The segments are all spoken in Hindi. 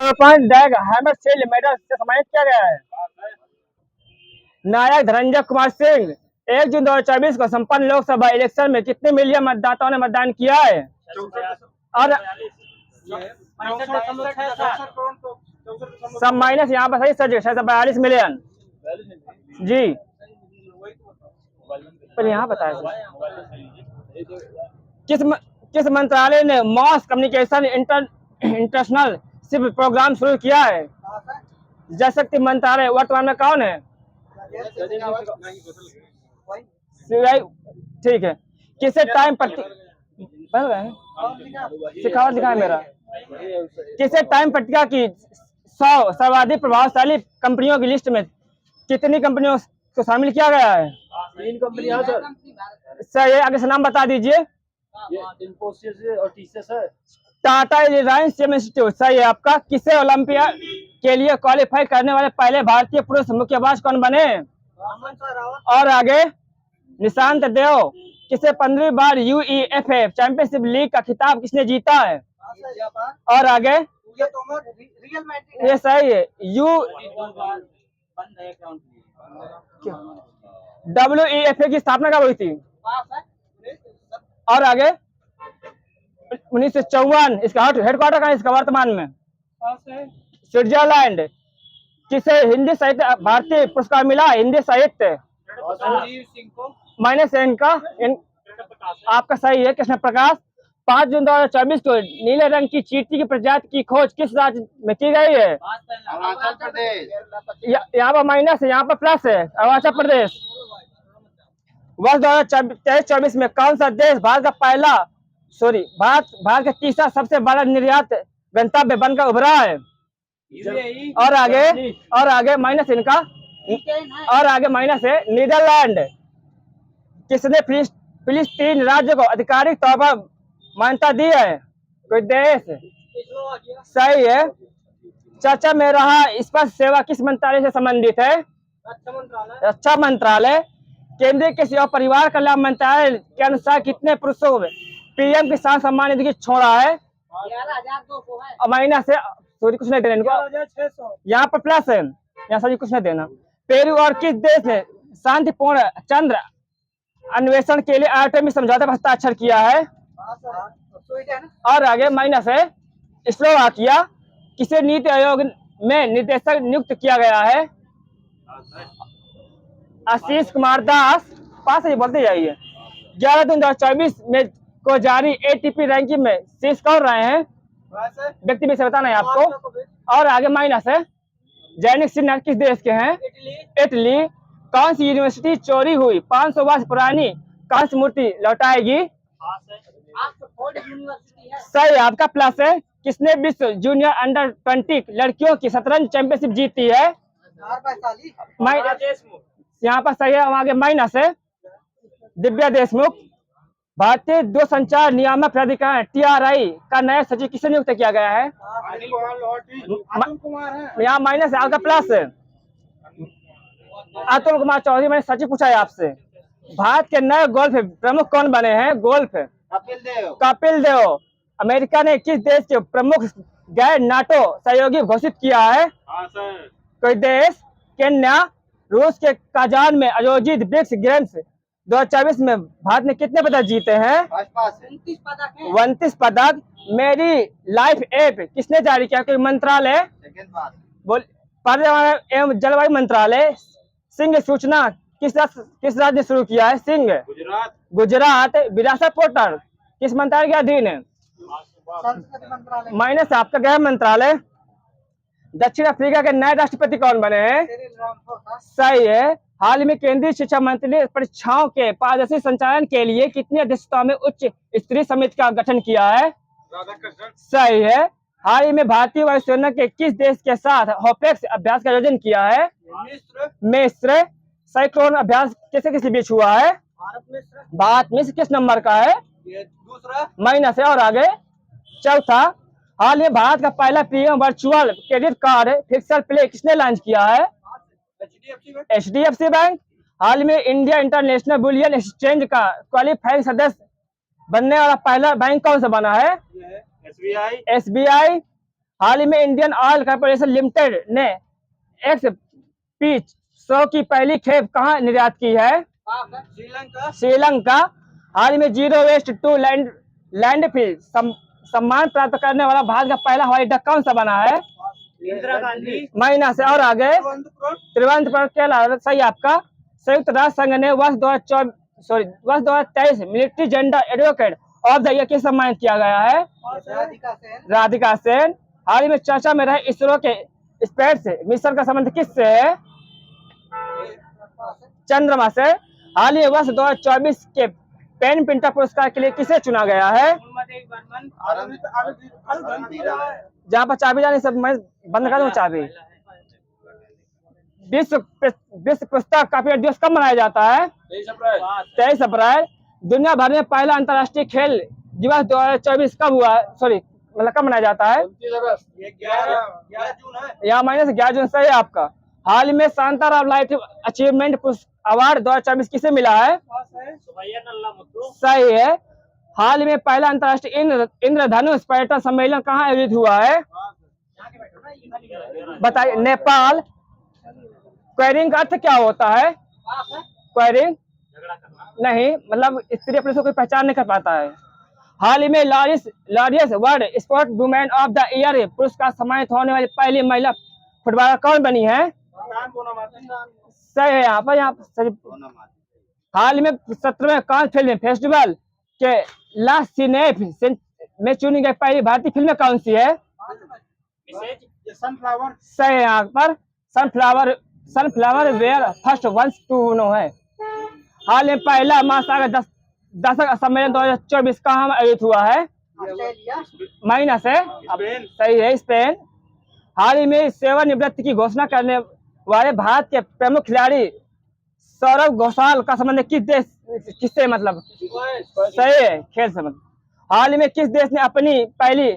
डैग हैमर से मेडल से सम्मानित किया गया है। नायक धनंजय कुमार सिंह 1 जून 2024 को संपन्न लोकसभा इलेक्शन में कितने मिलियन मतदाताओं ने मतदान किया है? और सब माइनस यहाँ पर सही सर 642 मिलियन जी। पर यहाँ बताया किस मंत्रालय ने mass communication international ship program शुरू किया है? जल शक्ति मंत्रालय वर्तमान में कौन है? ठीक है। किसे टाइम सिखावट दिखा है मेरा। किसे टाइम पट्टिका की 100 सर्वाधिक प्रभावशाली कंपनियों की लिस्ट में कितनी कंपनियों को शामिल किया गया है? 3 कंपनियां सर ये आगे से नाम बता दीजिए। इन्फोसिस और टीसीएस है। टाटा रिलायंस इंस्टीट्यूट सही है आपका। किसे ओलंपियाड के लिए क्वालिफाई करने वाले पहले भारतीय पुरुष मुक्केबाज कौन बने? और आगे निशांत देव। किसे 15वीं बार यूईएफए चैंपियनशिप लीग का खिताब किसने जीता है? और आगे ये सही है। WEFA की स्थापना कब हुई थी? और आगे 1954। इसका हेडक्वार्टर कहाँ है इसका वर्तमान में? स्विट्जरलैंड। किसे हिंदी साहित्य भारतीय पुरस्कार मिला हिंदी साहित्य? माइनस इनका आपका सही है कृष्ण प्रकाश। 5 जून 2024 को नीले रंग की चींटी की प्रजाति की खोज किस राज्य में की गई है? अरुणाचल प्रदेश। यहाँ पर माइनस है यहाँ पर प्लस है अरुणाचल प्रदेश। वर्ष 2023-24 में कौन सा देश भारत का तीसरा सबसे बड़ा निर्यात गंतव्य बनकर उभरा है? और आगे माइनस इनका और आगे माइनस है नीदरलैंड। किसने फिलिस्तीन राज्य को आधिकारिक तौर पर मान्यता दी है? कोई देश? सही है। चर्चा में रहा स्पर्श सेवा किस मंत्रालय से संबंधित है? रक्षा मंत्रालय। केंद्रीय कृषि और परिवार कल्याण मंत्रालय के अनुसार कितने पुरुषों को पीएम किसान सम्मान निधि छोड़ा है? 11,200 माइनस है सॉरी कुछ नहीं देना इनको। यहाँ पर प्लस है यहाँ सभी कुछ नहीं देना। पेरू और किस देश ने शांतिपूर्ण चंद्र अन्वेषण के लिए आर्टेमिस समझौते पर हस्ताक्षर किया है? और आगे माइनस है स्लोवाकिया। किसे नीति आयोग में निदेशक नियुक्त किया गया है? आशीष कुमार दास। पास ही बोलते जाइए। 11 जून 2024 में को जारी एटीपी रैंकिंग में शीर्ष कौन रहे हैं? व्यक्ति से बताना है आपको। और आगे माइनस है जैनिक सिन्हा किस देश के हैं? इटली। कौन सी यूनिवर्सिटी चोरी हुई 500 वर्ष पुरानी कांस्य मूर्ति लौटाएगी? सही आपका प्लस है। किसने विश्व जूनियर अंडर 20 लड़कियों की शतरंज चैंपियनशिप जीती है? यहाँ पर सही है। आगे माइनस है दिव्या देशमुख। भारतीय दूरसंचार नियामक प्राधिकरण TRI का नया सचिव किसे नियुक्त किया गया है? यहाँ माइनस है आपका प्लस है अतुल कुमार चौधरी। मैंने सचिव पूछा है आपसे। भारत के नए गोल्फ प्रमुख कौन बने हैं? गोल्फ कपिल देव। अमेरिका ने किस देश के प्रमुख गैर नाटो सहयोगी घोषित किया है? कोई देश? केन्या। रूस के काजान में आयोजित ब्रिक्स गेम्स 2024 में भारत ने कितने पदक जीते हैं? 29 पदक। मेरी लाइफ ऐप किसने जारी किया? कोई मंत्रालय? पर्यावरण एवं जलवायु मंत्रालय। सिंह सूचना किस राज्य ने शुरू किया है? सिंह गुजरात। विरासत पोर्टल किस मंत्रालय के अधीन है? माइनस आपका गृह मंत्रालय। दक्षिण अफ्रीका के नए राष्ट्रपति कौन बने हैं? सही है। हाल में केंद्रीय शिक्षा मंत्री ने परीक्षाओं के पारदर्शी संचालन के लिए कितनी अध्यक्षताओं में उच्च स्तरीय समिति का गठन किया है? सही है। हाल ही में भारतीय वायुसेना के किस देश के साथ होपेक्स अभ्यास का आयोजन किया है? मिस्र। साइक्लोन अभ्यास किसके बीच हुआ है? भारत मिस्र किस नंबर का है? दूसरा। माइनस है। और आगे चौथा। हाल में भारत का पहला premium virtual credit card Pixel Play किसने लॉन्च किया है? HDFC bank. हाल में इंडिया इंटरनेशनल बुलियन एक्सचेंज का क्वालिफाइंग सदस्य बनने वाला पहला बैंक कौन सा बना है? SBI। हाल ही में इंडियन ऑयल कॉर्पोरेशन लिमिटेड ने XP100 की पहली खेप कहाँ निर्यात की है? श्रीलंका। हाल ही में जीरो वेस्ट टू लैंडफिल सम्मान प्राप्त करने वाला भारत का पहला हवाई अड्डा कौन सा बना है? इंदिरा गांधी। महीना से। और आगे त्रिवेंद्रपुर के अलावा सही आपका। संयुक्त राष्ट्र संघ ने वर्ष 2023 military gender advocate of the year किसे सम्मानित किया गया है? राधिका सेन। हाल ही में चर्चा में रहे इसरो के स्पेस मिशन का संबंध किससे है? चंद्रमा से। हाल ही वर्ष 2024 के पेन पिंटर पुरस्कार के लिए किसे चुना गया है? जहाँ पर चाबी जाने सब मैं बंद कर दूं चाबी। विश्व पुस्तक कॉपीराइट दिवस कब मनाया जाता है? 23 अप्रैल। दुनिया भर में पहला अंतर्राष्ट्रीय खेल दिवस 2024 कब हुआ? मतलब कब मनाया जाता है? 11 जून है। यहाँ -11 जून सही है आपका। हाल ही में शांताराम लाइफ अचीवमेंट अवार्ड 2024 किसे मिला है? सही है। हाल ही में पहला अंतर्राष्ट्रीय इंद्रधनुष पर्यटन सम्मेलन कहाँ आयोजित हुआ है? बताइए। नेपाल। क्वेरिंग का अर्थ क्या होता है? क्वेरिंग नहीं, मतलब स्त्री अपने से कोई पहचान नहीं कर पाता है। हाल ही में Laureus world sport women of the year पुरस्कार सम्मानित होने वाली पहली महिला फुटबॉलर कौन बनी है? सही है यहाँ पर हाल ही में 17वें कान फिल्म फेस्टिवल के ला सिनेफ में चुनी गई पहली भारतीय फिल्म कौन सी है? सनफ्लावर। सही है यहाँ पर। Sunflower where first once to know है। हाल में पहला महासागर दशक सम्मेलन 2024 कहाँ आयोजित हुआ है? महीना से। सही है, स्पेन। हाल ही में सेवानिवृत्ति की घोषणा करने वाले भारत के प्रमुख खिलाड़ी सौरव घोषाल का संबंध किससे मतलब? सही है, खेल से मतलब। हाल ही में किस देश ने अपनी पहली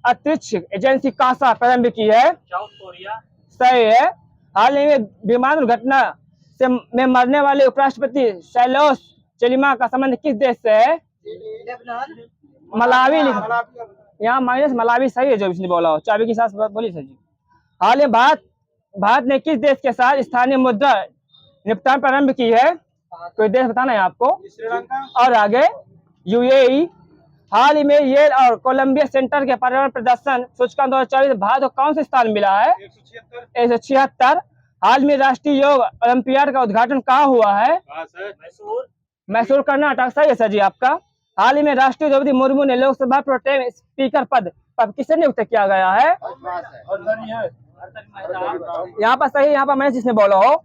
अंतरिक्ष एजेंसी कासा प्रारंभ की है? South Korea. सही है। हाल ही में विमान दुर्घटना में मरने वाले उपराष्ट्रपति शैलोस चलिमा का संबंध किस देश से है? मलावी। यहाँ मलावी सही है जो इसने बोला हो। चाबी के साथ बोली सर जी। हाल ही भारत ने किस देश के साथ स्थानीय मुद्रा निपटान प्रारंभ की है? कोई देश बताना है आपको। श्रीलंका। और आगे UAE। हाल ही में येल और कोलंबिया सेंटर के पर्यावरण प्रदर्शन सूचकांक 2024 भारत को कौन से स्थान मिला है? 176। हाल में राष्ट्रीय योग ओलंपियाड का उद्घाटन कहाँ हुआ है? मैसूर कर्नाटक। सही है सर जी आपका। हाल ही में राष्ट्रीय द्रौपदी मुर्मू ने लोकसभा प्रोटेम स्पीकर पद पर किसे नियुक्त किया गया है? यहाँ पर सही। यहाँ पर मैंने जिसने बोला हो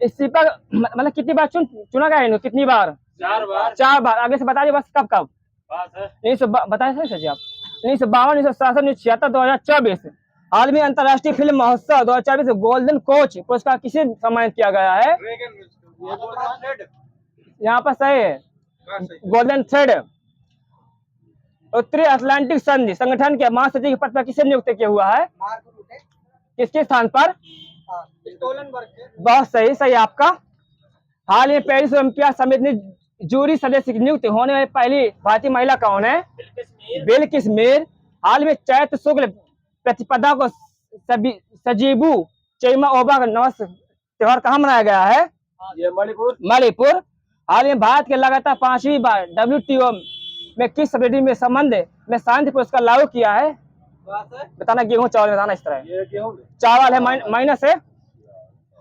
स्पीकर मतलब कितनी बार चुना गया है? कितनी बार? 4 बार। आगे से बता दिए बस कब कब। बताए सही सर जी आप। 1952, 1967, 1976, 2024। हाल में अंतर्राष्ट्रीय फिल्म महोत्सव 2024 गोल्डन कोच पुरस्कार किसे सम्मानित किया गया है? यहाँ पर सही है, गोल्डन थ्रेड। उत्तरी अटलांटिक संधि संगठन के महासचिव के पद पर किसे नियुक्त किया हुआ है? किसके स्थान पर? बहुत सही। सही आपका। हाल में पेरिस ओलंपियाड समिति ने जूरी सदस्य नियुक्त होने वाली पहली भारतीय महिला कौन है? बिल्किस मीर। हाल में चैत्र शुक्ल प्रतिपदा को सजीबू चैमा ओबा का नवस त्योहार कहाँ मनाया गया है? मणिपुर। हाल में भारत के लगातार 5वीं बार WTO में किस समिति में संबंध में शांति पुरस्कार लागू किया है? बताना। गेहूं चावल बताना। इस तरह चावल है माइनस है।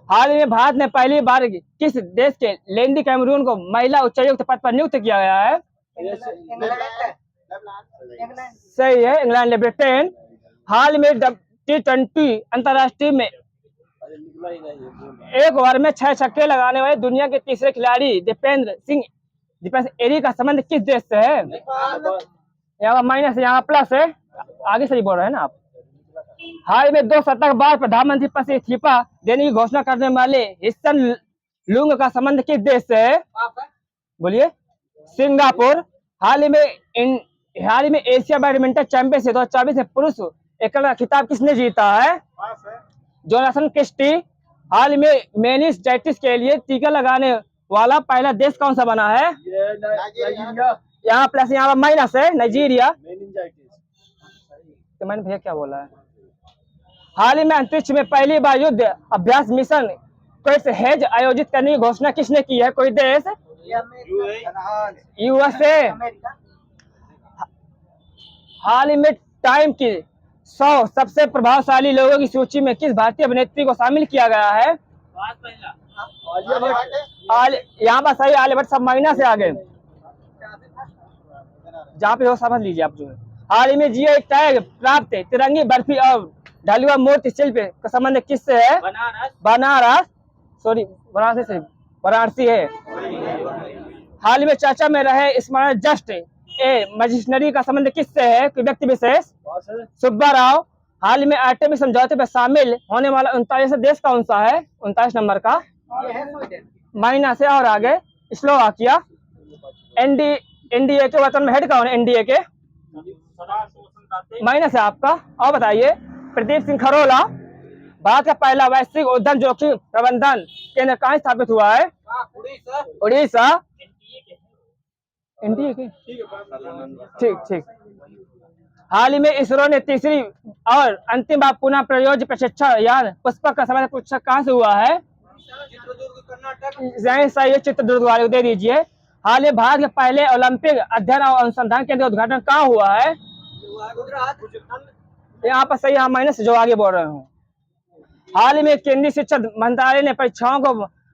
हाल ही में भारत ने पहली बार किस देश के लेंडी कैमरून को महिला उच्चायुक्त पद पर नियुक्त किया गया है? सही है, इंग्लैंड। ब्रिटेन। हाल में T20 अंतर्राष्ट्रीय में एक ओवर में 6 छक्के लगाने वाले दुनिया के तीसरे खिलाड़ी दीपेंद्र एरी का संबंध किस देश से है? यहाँ माइनस यहाँ प्लस है। आगे से ही बोल रहे हैं ना आप। हाल में 2 शतक बाद प्रधानमंत्री पद से इस्तीफा देने की घोषणा करने वाले हिस्सन लुंग का संबंध किस देश से है? बोलिए। सिंगापुर। हाल ही में एशिया बैडमिंटन चैंपियनशिप 2024 में पुरुष एकल का खिताब किसने जीता है? Jonathan Christie. हाल में मेनिंजाइटिस के लिए टीका लगाने वाला पहला देश कौन सा बना है? यहाँ प्लस यहाँ माइनस है, नाइजीरिया। तो मैंने भैया क्या बोला है? हाल ही में अंतरिक्ष में पहली बार युद्ध अभ्यास मिशन क्वेस हेज आयोजित करने की घोषणा किसने की है? कोई देश? यूएसए। हाल ही में टाइम की 100 सबसे प्रभावशाली लोगों की सूची में किस भारतीय अभिनेत्री को शामिल किया गया है? यहाँ पर सही आलिया भट्ट सब महीना से आगे जहाँ पे हो समझ लीजिए आप जो है। हाल ही में जियो एक टैग प्राप्त तिरंगी बर्फी और ढलुआ मूर्ति शिल्प का संबंध किससे है? बनारस सॉरी बनारस से वाराणसी है। हाल ही में चर्चा में रहे स्मरण जस्ट ए मजिस्ट्री का संबंध किससे है? कोई व्यक्ति विशेष? सुब्बा राव। हाल ही में आर्टेमिस समझौते पर शामिल होने वाला 39 देश कौन सा है? 39 नंबर का महीना से और आगे स्लोवाकिया। एनडीए के वर्तमान में हेड कौन है? एनडीए के महीना से आपका। और बताइए प्रदीप सिंह खरोला भारत का पहला वैश्विक उद्यम जोखिम प्रबंधन केंद्र कहाँ स्थापित हुआ है? उड़ीसा। एनडीए के ठीक ठीक। हाल ही में इसरो ने तीसरी और अंतिम बार पुनः प्रयोज्य प्रशिक्षण यान पुष्पक का समय पूछा कहाँ से हुआ है? सही चित्रदुर्ग वाले को दे दीजिए। हाल ही भारत के पहले ओलंपिक अध्ययन और अनुसंधान केंद्र का उद्घाटन कहाँ हुआ है? यहाँ पर सही, यहाँ माइनस जो आगे बोल रहे हूँ। हाल ही में केंद्रीय शिक्षा मंत्रालय ने परीक्षाओं को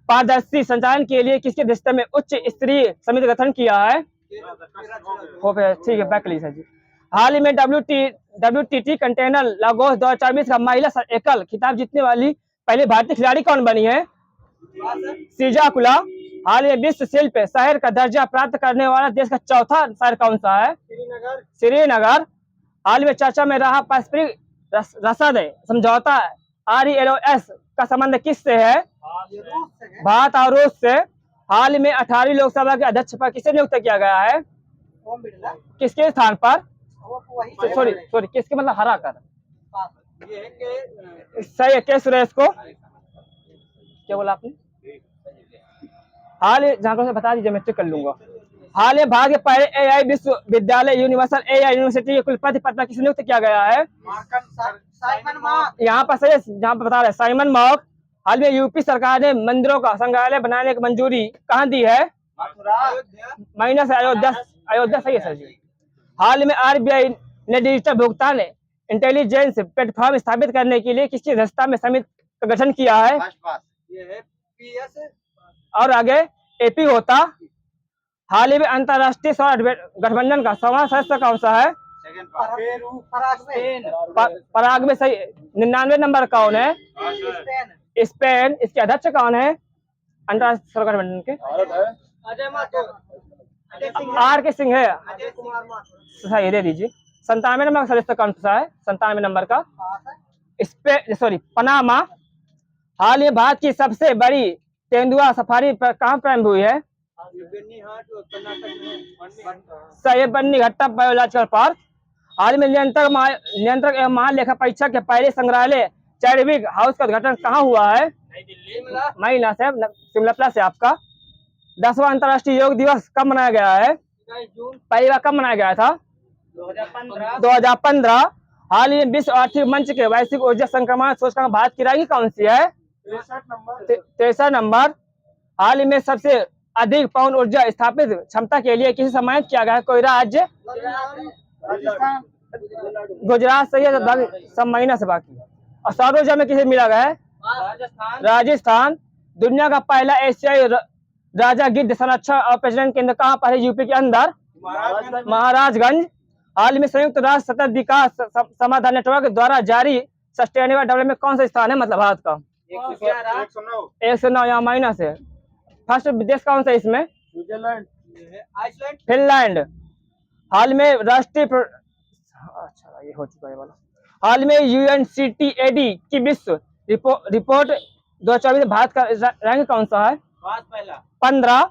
पारदर्शी संचालन के लिए किसके अध्यक्षता में उच्च स्तरीय समिति गठन किया है? ठीक है बैक लीजिए जी। हाल ही में WTT कंटेनर लागोस 2024 का महिला एकल खिताब जीतने वाली पहली भारतीय खिलाड़ी कौन बनी है? सीजा कुला। हाल ही में विश्व शिल्प शहर का दर्जा प्राप्त करने वाला देश का चौथा शहर कौन सा है? श्रीनगर। हाल में चर्चा में रहा पारस्परिक रसद समझौता RELOS का संबंध किससे है? भारत और रूस से। हाल में 18वीं लोकसभा के अध्यक्ष पर किसे नियुक्त किया गया है? किसके स्थान पर? सॉरी किसके मतलब हरा कर सही है के सुरेश को। क्या बोला आपने? हाल जहाँ से बता दीजिए मैं चेक कर लूंगा। हाल में भारत के पहले AI विश्वविद्यालय यूनिवर्सल AI यूनिवर्सिटी के कुलपति पद पर किसे नियुक्त किया गया है? यहाँ पर सही जहाँ पर बता रहे साइमन मॉक। हाल में यूपी सरकार ने मंदिरों का संग्रहालय बनाने की मंजूरी कहाँ दी है? महीना से अयोध्या सही है सर जी। हाल में RBI ने डिजिटल भुगतान इंटेलिजेंस प्लेटफॉर्म स्थापित करने के लिए किसकी अध्यक्षता में समिति का गठन किया है? और आगे AP होता। हाल ही में अंतरराष्ट्रीय सौर गठबंधन का 100वां सदस्य कौन सा है? पराग में सही 99 नंबर कौन है? स्पेन। इसके अध्यक्ष कौन है अंतरराष्ट्रीय सौर गठबंधन के? RK सिंह है सही दे दीजिए। 97 नंबर का सदस्य कौन सा है? 97 नंबर का पनामा। हाल ही भारत की सबसे बड़ी तेंदुआ सफारी पर कहाँ प्रारंभ हुई है? सही बन्नी घट्टा बायोलॉजिकल पार्क। हाल में नियंत्रक एवं महालेखा परीक्षक के पहले संग्रहालय चैडविक हाउस का उद्घाटन कहाँ हुआ है? महीना से शिमला प्लस है आपका। 10वां अंतर्राष्ट्रीय योग दिवस कब मनाया गया है? पहली बार कब मनाया गया था? 2015। हाल ही में विश्व आर्थिक मंच के वैश्विक ऊर्जा संक्रमण सूचकांक भारत की रैंकिंग कौन सी है? 63 नंबर। हाल ही में सबसे अधिक पवन ऊर्जा स्थापित क्षमता के लिए किसे सम्मानित किया गया है? कोई राज्य? गुजरात सही है सब महीना से बाकी। और सौर ऊर्जा में किसे मिला गया है? राजस्थान। दुनिया का पहला एशियाई राजा गिद्ध संरक्षण और प्रजनन केंद्र कहाँ पर है? यूपी के अंदर महाराजगंज। हाल में संयुक्त राष्ट्र सतत विकास समाधान नेटवर्क द्वारा जारी सस्टेनेबल डेवलपमेंट कौन सा स्थान है मतलब भारत का? 109 यहाँ माइनस है। फर्स्ट देश कौन सा इसमें? फिनलैंड। हाल में राष्ट्रीय अच्छा ये हो चुका है वाला। हाल में UNCTAD की विश्व रिपोर्ट 2024 भारत का रैंक कौन सा है? 15।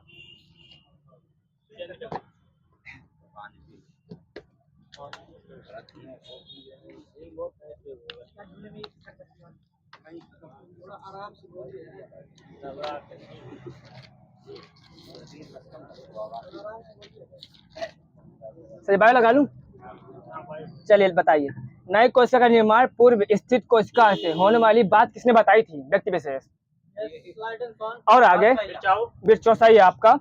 सही बाय लगा लूं? चलिए बताइए। नई कोशिका का निर्माण पूर्व स्थित कोशिका से होने वाली बात किसने बताई थी? व्यक्ति विशेष। और आगे बिरचौ सही है आपका।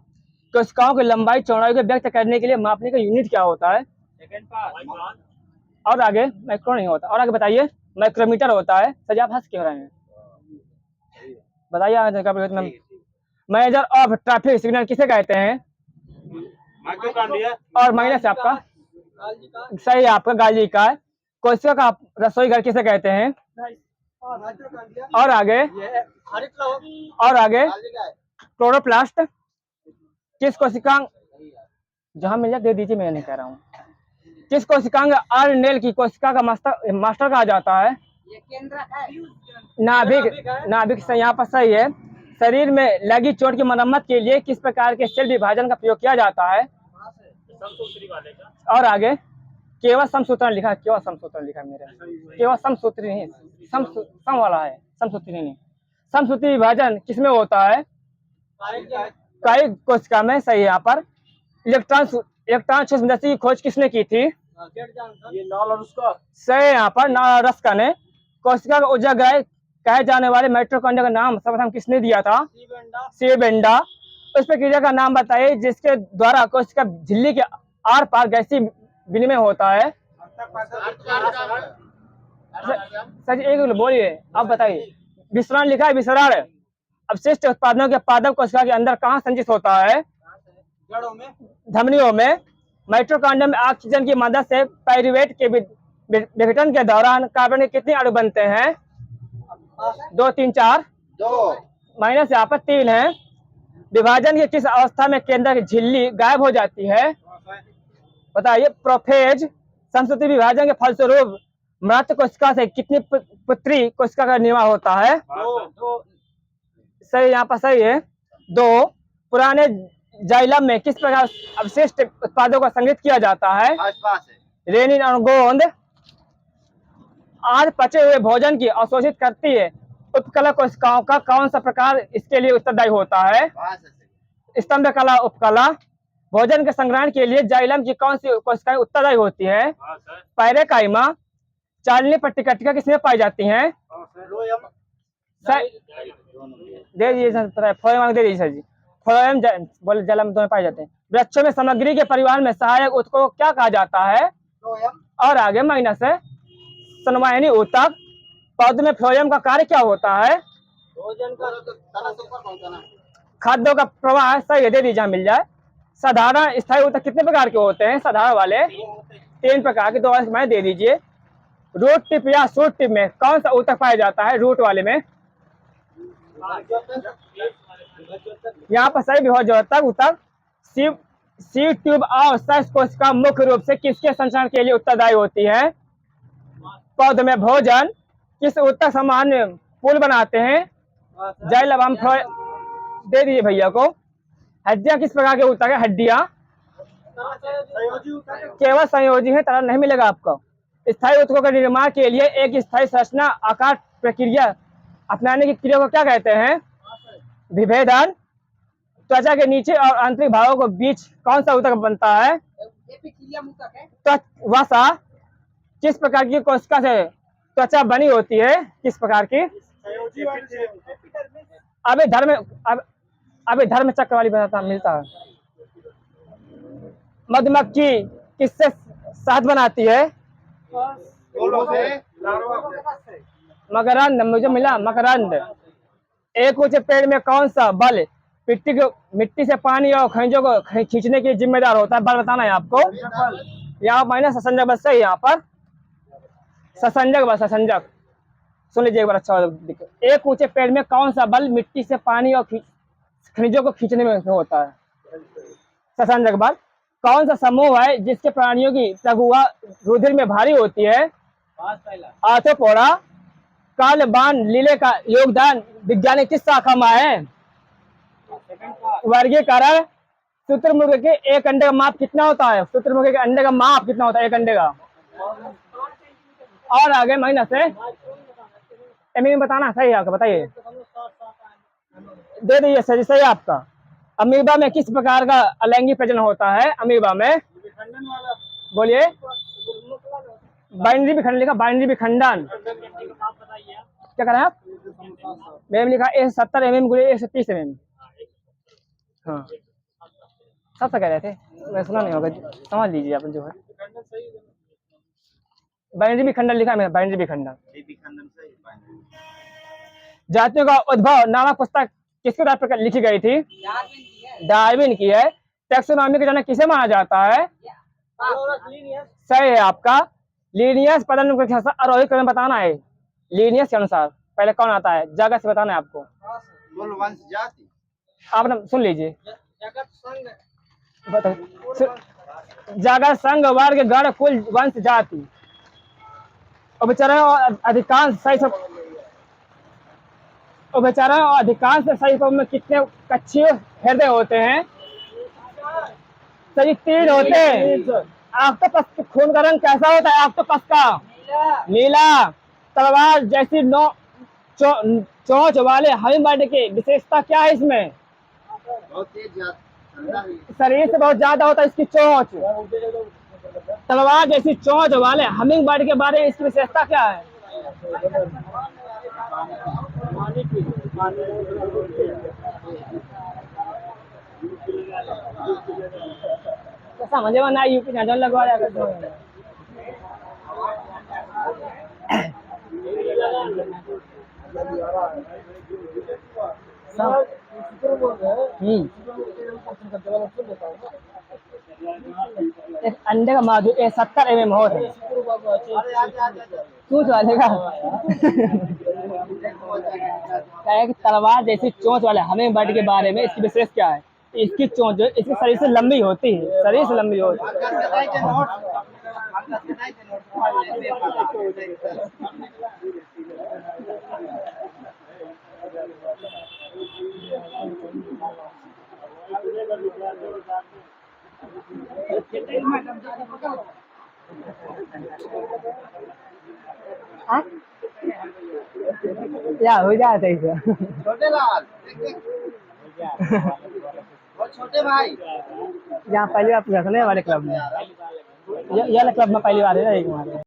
कोशिकाओं की लंबाई चौड़ाई को व्यक्त करने के लिए मापने का यूनिट क्या होता है? और आगे माइक्रो नहीं होता। और आगे बताइए, माइक्रोमीटर होता है। सर आप हंस क्यों रहे हैं? बताइए। मैनेजर ऑफ ट्रैफिक सिग्नल किसे कहते हैं? और माइनस आपका सही है आपका, गाली का है। कोशिका का रसोई घर किसे कहते हैं? और आगे क्लोरोप्लास्ट किस कोशिकांग, जहां मिल जाए दे दीजिए, मैं नहीं कह रहा हूँ। किस कोशिकांग अर्नेल की कोशिका का मास्टर कहा जाता है? नाभिक से यहाँ पर सही है। शरीर में लगी चोट की मरम्मत के लिए किस प्रकार के सेल विभाजन का प्रयोग किया जाता है? और आगे केवल समसूत्रण लिखा है, केवल समसूत्रण लिखा है मेरे, केवल समसूत्री नहीं, सम वाला है, समसूत्री नहीं। समसूत्री विभाजन किसमें होता है? कायिक कोशिका में। सही है यहाँ पर। इलेक्ट्रॉन सूक्ष्मदर्शी की खोज किसने की थी? सही है यहाँ पर, नालारस्का ने। कोशिका का उजागर कहे जाने वाले माइटोकॉन्ड्रिया का नाम सर्वप्रथम किसने दिया था? सीबेंडा। उस प्रक्रिया का नाम बताइए जिसके द्वारा कोशिका झिल्ली के आर पार गैसीय विनिमय होता है। सर एक बोलिए, आप बताइए। विसरण लिखा है, विसरण अवशिष्ट उत्पादों के पादप कोशिका के अंदर कहाँ संचित होता है? धमनियों में। माइटोकॉन्ड्रिया में ऑक्सीजन की मदद से पाइरूवेट के विघटन के दौरान कार्बन के कितने अणु बनते हैं? 2 3 4 माइनस यहाँ पर 3 है। विभाजन की किस अवस्था में केंद्र की झिल्ली गायब हो जाती है? बताइए। प्रोफेज। संस्कृति विभाजन के फलस्वरूप मृत कोशिका से कितनी पुत्री कोशिका का निर्माण होता है? सही यहाँ पर सही है, 2। पुराने जाइलम में किस प्रकार अवशिष्ट उत्पादों को संग्रहित किया जाता है? रेनिन और गोंद। आज पचे हुए भोजन की अवशोषित करती है उपकला कोशिकाओं का कौन सा प्रकार इसके लिए उत्तरदायी होता है? स्तंभ कला उपकला। भोजन के संग्रहण के लिए जाइलम की कौन सी कोशिकाएं उत्तरदायी होती है? पैरेकाइमा। चालनी पट्टिकटिका किसमें पाई जाती हैं? दे दीजिए सर, फ्लोएम दे दीजिए सर जी। फ्लोएम बोले जलम दोनों पाए जाते हैं। वृक्षों में सामग्री के परिवार में सहायक ऊतक को क्या कहा जाता है? और आगे माइनस है सनवाहिनी ऊतक। पौधे में फ्लोएम का कार्य क्या होता है? खाद्यों का प्रवाह। सही है, दे दीजिए मिल जाए। साधारण स्थायी ऊतक कितने प्रकार के होते हैं? साधारण वाले 3 प्रकार के, 2 मैं दे दीजिए। रूट टिप या शूट टिप में कौन सा ऊतक पाया जाता है? रूट वाले में। यहाँ पर सही विभोजक ऊतक। सी ट्यूब और सस कोशिका मुख्य रूप से किसके संचरण के लिए उत्तरदायी होती है? पौधे में भोजन। किस ऊतक सामान्य पुल बनाते हैं? जाइलम। हम दे दीजिए भैया को। हड्डियां किस प्रकार के ऊतक है? हड्डियां केवल संयोजी है, तरह नहीं मिलेगा आपको। स्थायी ऊतकों के निर्माण के लिए एक स्थायी संरचना आकार प्रक्रिया अपनाने की क्रिया को क्या कहते हैं? विभेदन। त्वचा के नीचे और आंतरिक भागों के बीच कौन सा ऊतक बनता है? वसा। किस प्रकार की कोशिका से त्वचा बनी होती है? किस प्रकार की? अभी धर्म चक्र वाली बनाता मिलता है। मधुमक्खी किससे शहद बनाती है? मकरंद। मुझे मिला मकरंद। एक ऊंचे पेड़ में कौन सा बल मिट्टी से पानी और खनिजों को खींचने के जिम्मेदार होता है? बल बताना है आपको। यहाँ माइनस ससंजक बल सही। यहाँ पर ससंजक बल, ससंजक सुन लीजिए एक बार अच्छा। एक ऊंचे पेड़ में कौन सा बल मिट्टी से पानी और खनिजों को खींचने में होता है? ससंजक बल। कौन सा समूह है जिसके प्राणियों की लघुआ रुधिर में भारी होती है? आर्थ्रोपोडा। कार्ल वान लीले का योगदान विज्ञान किस शाखा में है? वर्गीकरण। शुतुरमुर्ग के एक अंडे का माप कितना होता है? शुतुरमुर्ग के अंडे का माप कितना होता है एक अंडे का? और आगे माइनस है एम बताना। सही है आपका, बताइए। दे दीजिए सही। सही आपका। अमीबा में किस प्रकार का अलैंगिक प्रजनन होता है? अमीबा में बोलिए। बाइनरी विखंडन लिखा, बाइनरी विखंडन। क्या करें आप? मैम लिखा 170 mm गुणे 130 mm। हाँ सब तो कह रहे थे, मैं सुना नहीं होगा, समझ लीजिए आप जो है। बाइनरी विखंडन लिखा है, बाइनरी विखंडन। जातियों का उद्भव नामक पुस्तक किसके द्वारा लिखी गई थी? डार्विन की है। टैक्सोनॉमी का जनक किसे माना जाता है? सही है आपका। लीनियस पदानुक्रम के अनुसार आरोही क्रम बताना है। लीनियस के अनुसार पहले कौन आता है, जगत से बताना है आपको। वंश जाति आप ना सुन लीजिए, जगत संघ वर्ग गण कुल वंश जाति। उपचरण और अधिकांश सही सब, उपचरण और अधिकांश सही सब में कितने कक्षीय हृदय होते हैं? सही 3 होते हैं। ऑक्टोपस के खून का रंग कैसा होता है? ऑक्टोपस का नीला। तलवार जैसी चोंच वाले हमिंगबर्ड की विशेषता क्या है इसमें? बहुत तेज ठंडा है। शरीर से बहुत ज्यादा होता है इसकी चोंच। तलवार जैसी चोंच वाले हमिंगबर्ड के बारे में इसकी विशेषता क्या है? समझे ना, यूपी नजर लगवा दिया करते हैं। एक अंडे का माधु 70 mm होता है। चोंच वाले का क्या है कि तलवार जैसी चोंच वाले हमिंगबर्ड के बारे में इसकी विशेष क्या है? इसकी चोंच जो इसके शरीर से लंबी होती है, शरीर से लंबी होती है। या हो जाता है छोटे लाल और छोटे भाई यहाँ पहली बार रखने हमारे क्लब में, यह क्लब में पहली बार है ना एक हमारे।